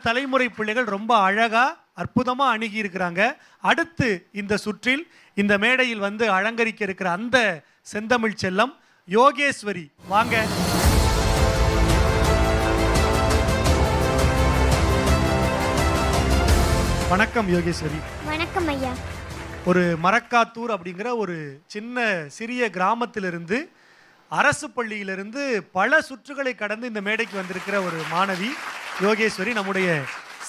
தலைமுறை பிள்ளைகள் ரொம்ப அழகா அற்புதமா அணுகி இருக்கிறாங்க. அடுத்து இந்த சுற்றில் இந்த மேடையில் வந்து அலங்கரிக்க இருக்கிற அந்த செந்தமிழ் செல்லம் யோகேஸ்வரி, வாங்க. வணக்கம் யோகேஸ்வரி. வணக்கம் ஐயா. ஒரு மரக்காத்தூர் அப்படிங்கிற ஒரு சின்ன சிறிய கிராமத்திலிருந்து அரசு பள்ளியிலிருந்து பல சுற்றுகளை கடந்து இந்த மேடைக்கு வந்திருக்கிற ஒரு மாணவி யோகேஸ்வரி. நம்முடைய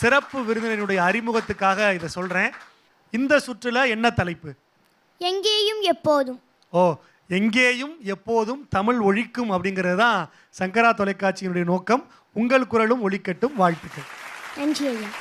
சிறப்பு விருந்தினருடைய அறிமுகத்துக்காக இதை சொல்றேன். இந்த சுற்றுல என்ன தலைப்பு? எங்கேயும் எப்போதும். ஓ, எங்கேயும் எப்போதும் தமிழ் ஒழிக்கும் அப்படிங்கிறது தான் சங்கரா தொலைக்காட்சியினுடைய நோக்கம். உங்கள் குரலும் ஒழிக்கட்டும். வாழ்த்துக்கள். நன்றி ஐயா.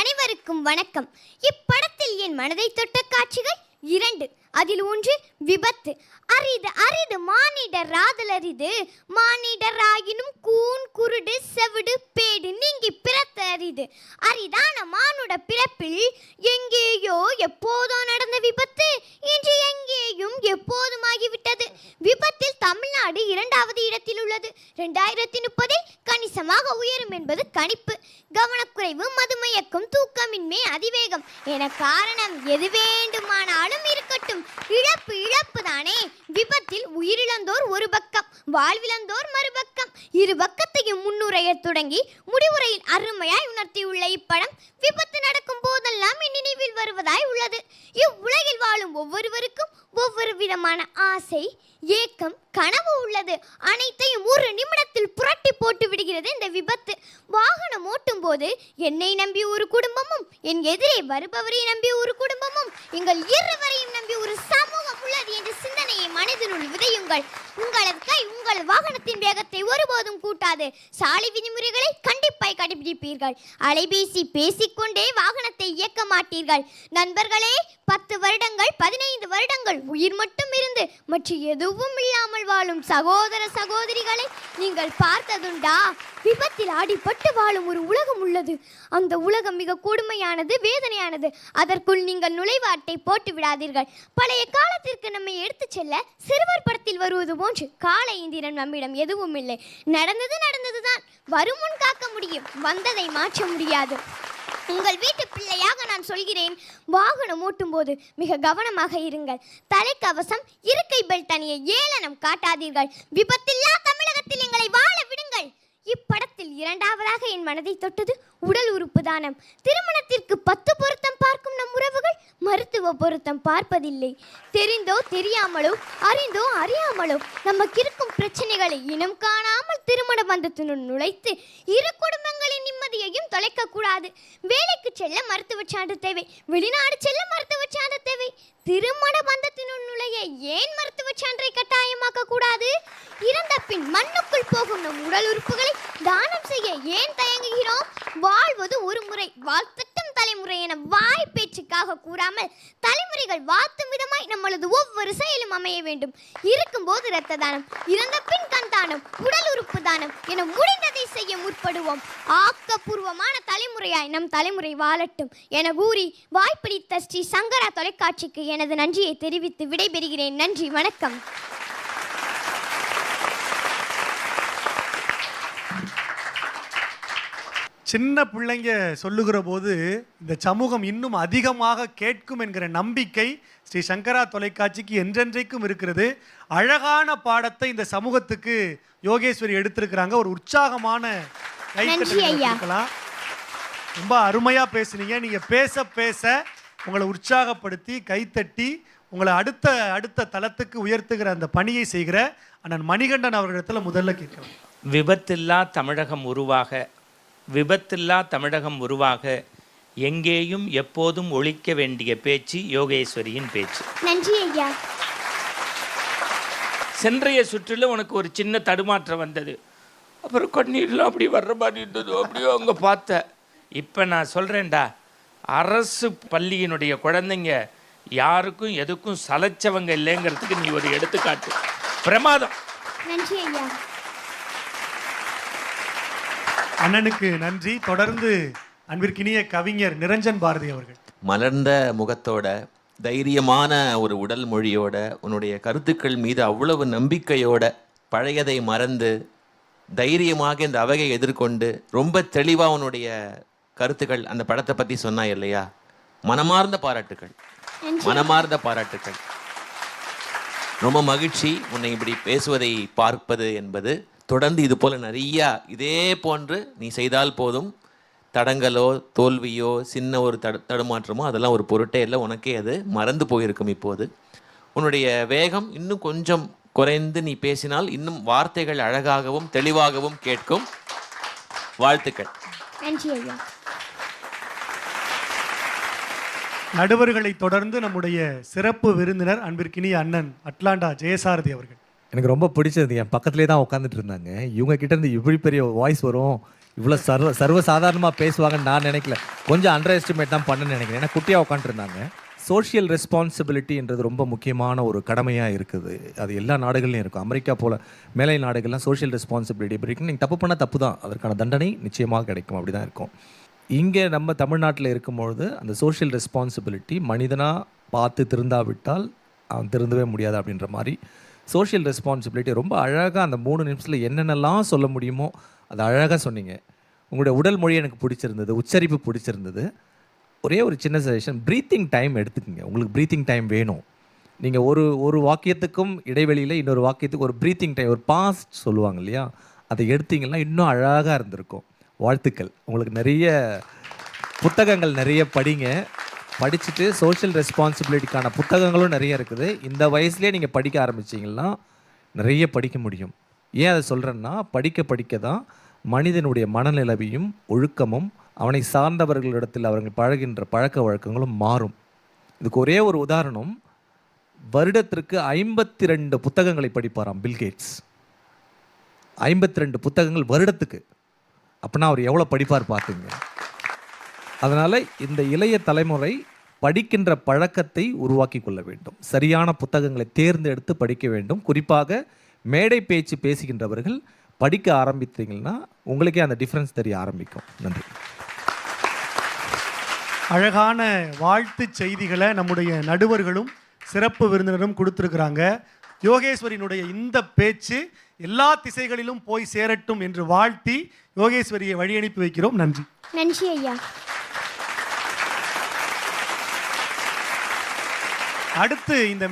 அனைவருக்கும் வணக்கம். இப்படத்தில் என் மனதை தொட்ட காட்சிகள் 2. அதில் ஒன்று விபத்து. அரிது அரிது மானிடர் ராதல் அரிது, மானிடர் ஆகினும் கூன் குருடு செவிடு பேடு நீங்கி பிறத்த அரிது. அரிதான மானுட பிறப்பில் எங்கேயோ எப்போதோ நடந்த விபத்து இன்று எங்கேயும் எப்போதும் ஆகிவிட்டது. விபத்தில் தமிழ்நாடு 2வது இடத்தில் உள்ளது. 2030 கணிசமாக உயரும் என்பது கணிப்பு. கவனக்குறைவு, மதுமயக்கம், தூக்கமின்மை, அதிவேகம் என காரணம் எது வேண்டுமானாலும் இருக்கட்டும், இழப்பு இழப்பு தானே. விபத்தில் உயிரிழந்தோர் ஒரு பக்கம், வாழ்விழந்தோர் மறுபக்கம். இரு பக்கத்தையும் முன்னுரைய தொடங்கி முடிவுரையில் அருமையாய் உணர்த்தியுள்ள இப்படம் விபத்து நடக்கும் போதெல்லாம் என் நினைவில் வருவதாய் உள்ளது. இவ்வுலகில் வாழும் ஒவ்வொருவருக்கும் ஒவ்வொரு விதமான ஆசை, ஏக்கம், கனவு உள்ளது. அனைத்தையும் ஒரு நிமிடத்தில் புரட்டி போட்டு விடுகிறது இந்த விபத்து. வாகனம் ஓட்டும் போது என்னை நம்பி ஒரு குடும்பமும், என் எதிரே வருபவரை நம்பி ஒரு குடும்பமும், எங்கள் இருவரையும் நம்பி ஒரு சமூகம் உள்ளது என்ற சிந்தனையை மனதினுள் விதையுங்கள். உங்களது கை உங்கள் வாகனத்தின் வேகத்தை ஒருபோதும் கூட்டாது. சாலை விதிமுறைகளை கண்டிப்பாய் கடைபிடிப்பீர்கள். அலைபேசி பேசிக்கொண்டே வாகனத்தை இயக்க மாட்டீர்கள். நண்பர்களே, 10 வருடங்கள் 15 வருடங்கள் உயிர் மட்டும் இருந்து மற்ற எதுவும் இல்லாமல் வாழும் சகோதர சகோதரிகளை நீங்கள் பார்த்ததுண்டா? விபத்தில் அடிபட்டு வாழும் ஒரு உலகம் உள்ளது. அந்த உலகம் மிக கொடுமையானது, வேதனையானது. அதற்குள் நீங்கள் நுழைவாட்டை போட்டு விடாதீர்கள். பழைய காலத்திற்கு நம்மை எடுத்துச் செல்ல சிறுவர் படத்தில் வருவது போன்று கால இந்திரன் நம்மிடம் எதுவும் இல்லை. நடந்தது நடந்ததுதான். வரும் முன் காக்க முடியும், வந்ததை மாற்ற முடியாது. உங்கள் வீட்டு பிள்ளையாக நான் சொல்கிறேன், வாகனம் ஓட்டும் போது மிக கவனமாக இருங்கள். தலைக்கவசம், இருக்கை பெல்ட் அணியை ஏளனம் காட்டாதீர்கள். விபத்தில்லா தமிழகத்தில் எங்களை வாழ விடுங்கள். இப்படத்தில் 2வதாக என் மனதை தொட்டது உடல் உறுப்பு தானம். திருமணத்திற்கு 10 பொருத்தம் பார்க்கும் நம் உறவுகள் மருத்துவ பொருத்தம் பார்ப்பதில்லை. தெரிந்தோ தெரியாமலோ, அறிந்தோ அறியாமலோ நமக்கு இருக்கும் பிரச்சனைகளை இனம் காணாமல் திருமண பந்தத்தினுள் நுழைத்து இரு குடும்பங்களின் நிம்மதியையும் தொலைக்க கூடாது. வேலைக்கு செல்ல மருத்துவ சான்று தேவை, வெளிநாடு செல்ல மருத்துவ சான்று தேவை. திருமண பந்தத்தினுள் நுழைய ஏன் மருத்துவ சான்றை கட்டாயமாக்க கூடாது? இறந்த பின் மண்ணுக்குள் போகும் நம் உடல் உறுப்புகளை தானம் செய்ய ஏன் தயங்குகிறோம்? வாழ்வது ஒரு முறை, வாழ்த்தட்டும் தலைமுறை என வாய் பேச்சுக்காக கூறாமல் தலைமுறைகள் வாழ்த்தும் விதமாய் நம்மளது ஒவ்வொரு செயலும் அமைய வேண்டும். இருக்கும்போது இரத்த தானம், இறந்த பின் கண் தானம், உடல் உறுப்பு தானம் என முடிந்ததை செய்ய முற்படுவோம். ஆக்கப்பூர்வமான தலைமுறையாய் நம் தலைமுறை வாழட்டும் என கூறி வாய்ப்பிடித்த ஸ்ரீ சங்கரா தொலைக்காட்சிக்கு எனது நன்றியை தெரிவித்து விடைபெறுகிறேன். நன்றி, வணக்கம். சின்ன பிள்ளைங்க சொல்லுகிற போது இந்த சமூகம் இன்னும் அதிகமாக கேட்கும் என்கிற நம்பிக்கை ஸ்ரீ சங்கரா தொலைக்காட்சிக்கு என்றென்றைக்கும் இருக்கிறது. அழகான பாடத்தை இந்த சமூகத்துக்கு யோகேஸ்வரி எடுத்திருக்கிறாங்க. ஒரு உற்சாகமான கைத்தட்டலாம். ரொம்ப அருமையா பேசுனீங்க. நீங்க பேச பேச உங்களை உற்சாகப்படுத்தி கைத்தட்டி உங்களை அடுத்த தளத்துக்கு உயர்த்துகிற அந்த பணியை செய்கிற அண்ணன் மணிகண்டன் அவர்களிடத்துல முதல்ல கேட்கிறோம். விபத்தில்லா தமிழகம் உருவாக, விபத்தில்லா தமிழகம் உருவாக எங்கேயும் எப்போதும் ஒழிக்க வேண்டிய பேச்சு யோகேஸ்வரியின் பேச்சு. நன்றி ஐயா. சென்றைய சுற்றில் உனக்கு ஒரு சின்ன தடுமாற்றம் வந்தது, அப்புறம் கண்ணீர்லாம் அப்படி வர்ற மாதிரி இருந்தது, அப்படியோ அங்கே பார்த்த. இப்போ நான் சொல்கிறேன்டா, அரசு பள்ளியினுடைய குழந்தைங்க யாருக்கும் எதுக்கும் சலைச்சவங்க இல்லைங்கிறதுக்கு நீ ஒரு எடுத்துக்காட்டு. பிரமாதம். நன்றி ஐயா. அண்ணனுக்கு நன்றி. தொடர்ந்து அன்பிற்கினிய கவிஞர் நிரஞ்சன் பாரதி அவர்கள். மலர்ந்த முகத்தோட, தைரியமான ஒரு உடல் மொழியோட, உன்னுடைய கருத்துக்கள் மீது அவ்வளவு நம்பிக்கையோட, பழையதை மறந்து தைரியமாக இந்த அவையை எதிர்கொண்டு ரொம்ப தெளிவாக உன்னுடைய கருத்துக்கள் அந்த படத்தை பற்றி சொன்னா இல்லையா, மனமார்ந்த பாராட்டுக்கள், மனமார்ந்த பாராட்டுக்கள். ரொம்ப மகிழ்ச்சி உன்னை இப்படி பேசுவதை பார்ப்பது என்பது. தொடர்ந்து இது போல நிறையா இதே போன்று நீ செய்தால் போதும். தடங்களோ தோல்வியோ சின்ன ஒரு தடுமாற்றமோ அதெல்லாம் ஒரு பொருட்டே இல்லை, உனக்கே அது மறந்து போயிருக்கும். இப்போது உன்னுடைய வேகம் இன்னும் கொஞ்சம் குறைந்து நீ பேசினால் இன்னும் வார்த்தைகள் அழகாகவும் தெளிவாகவும் கேட்கும். வாழ்த்துக்கள். நன்றி ஐயா. நடுவர்களை தொடர்ந்து நம்முடைய சிறப்பு விருந்தினர் அன்பிற்கினிய அண்ணன் அட்லாண்டா ஜெயசாரதி அவர்கள். எனக்கு ரொம்ப பிடிச்சது, என் பக்கத்துலேயே தான் உட்காந்துட்டு இருந்தாங்க. இவங்க கிட்ட இருந்து இவ்வளோ பெரிய வாய்ஸ் வரும், இவ்வளோ சர்வசாதாரணமாக பேசுவாங்கன்னு நான் நினைக்கல. கொஞ்சம் அண்டர் எஸ்டிமேட் தான் பண்ணணும்னு நினைக்கிறேன். ஏன்னா குட்டியாக உட்காந்துருந்தாங்க. சோஷியல் ரெஸ்பான்சிபிலிட்டின்றது ரொம்ப முக்கியமான ஒரு கடமையாக இருக்குது. அது எல்லா நாடுகள்லையும் இருக்கும். அமெரிக்கா போல் மேலை நாடுகள்லாம் சோஷியல் ரெஸ்பான்சிபிலிட்டி இருக்குது. நீங்கள் தப்பு பண்ணால் தப்பு தான், அதற்கான தண்டனை நிச்சயமாக கிடைக்கும். அப்படி தான் இருக்கும். இங்கே நம்ம தமிழ்நாட்டில் இருக்கும்பொழுது அந்த சோஷியல் ரெஸ்பான்சிபிலிட்டி மனிதனாக பார்த்து திருந்தாவிட்டால் அவன் திருந்தவே முடியாது அப்படின்ற மாதிரி சோஷியல் ரெஸ்பான்சிபிலிட்டி ரொம்ப அழகாக அந்த 3 நிமிஷத்தில் என்னென்னலாம் சொல்ல முடியுமோ அது அழகாக சொன்னீங்க. உங்களுடைய உடல் மொழி எனக்கு பிடிச்சிருந்தது, உச்சரிப்பு பிடிச்சிருந்தது. ஒரே ஒரு சின்ன சஜஷன், ப்ரீத்திங் டைம் எடுத்துக்கோங்க. உங்களுக்கு ப்ரீத்திங் டைம் வேணும். நீங்கள் ஒரு வாக்கியத்துக்கும் இடைவெளியில் இன்னொரு வாக்கியத்துக்கு ஒரு ப்ரீத்திங் டைம், ஒரு பாஸ்ட் சொல்லுவாங்க இல்லையா, அதை எடுத்தீங்கன்னா இன்னும் அழகாக இருந்திருக்கும். வாழ்த்துக்கள். உங்களுக்கு நிறைய புத்தகங்கள் நிறைய படிங்க. படிச்சுட்டு சோஷியல் ரெஸ்பான்சிபிலிட்டிக்கான புத்தகங்களும் நிறைய இருக்குது. இந்த வயசுலேயே நீங்கள் படிக்க ஆரம்பிச்சிங்கன்னா நிறைய படிக்க முடியும். ஏன் அதை சொல்கிறேன்னா, படிக்க தான் மனிதனுடைய மனநிலவையும் ஒழுக்கமும் அவனை சார்ந்தவர்களிடத்தில் அவர்கள் பழகின்ற பழக்க வழக்கங்களும் மாறும். இதுக்கு ஒரே ஒரு உதாரணம், வருடத்திற்கு 52 புத்தகங்களை படிப்பாராம் பில்கேட்ஸ். 52 புத்தகங்கள் வருடத்துக்கு. அப்படின்னா அவர் எவ்வளோ படிப்பார் பார்த்துங்க. அதனால் இந்த இளைய தலைமுறை படிக்கின்ற பழக்கத்தை உருவாக்கி கொள்ள வேண்டும். சரியான புத்தகங்களை தேர்ந்தெடுத்து படிக்க வேண்டும். குறிப்பாக மேடை பேச்சு பேசுகின்றவர்கள் படிக்க ஆரம்பித்தீங்கன்னா உங்களுக்கே அந்த டிஃப்ரென்ஸ் தெரிய ஆரம்பிக்கும். நன்றி. அழகான வாழ்த்து செய்திகளை நம்முடைய நடுவர்களும் சிறப்பு விருந்தினரும் கொடுத்துருக்குறாங்க. யோகேஸ்வரியினுடைய இந்த பேச்சு எல்லா திசைகளிலும் போய் சேரட்டும் என்று வாழ்த்தி யோகேஸ்வரியை வழி அனுப்பி வைக்கிறோம். நன்றி. நன்றி ஐயா. அடுத்து இந்த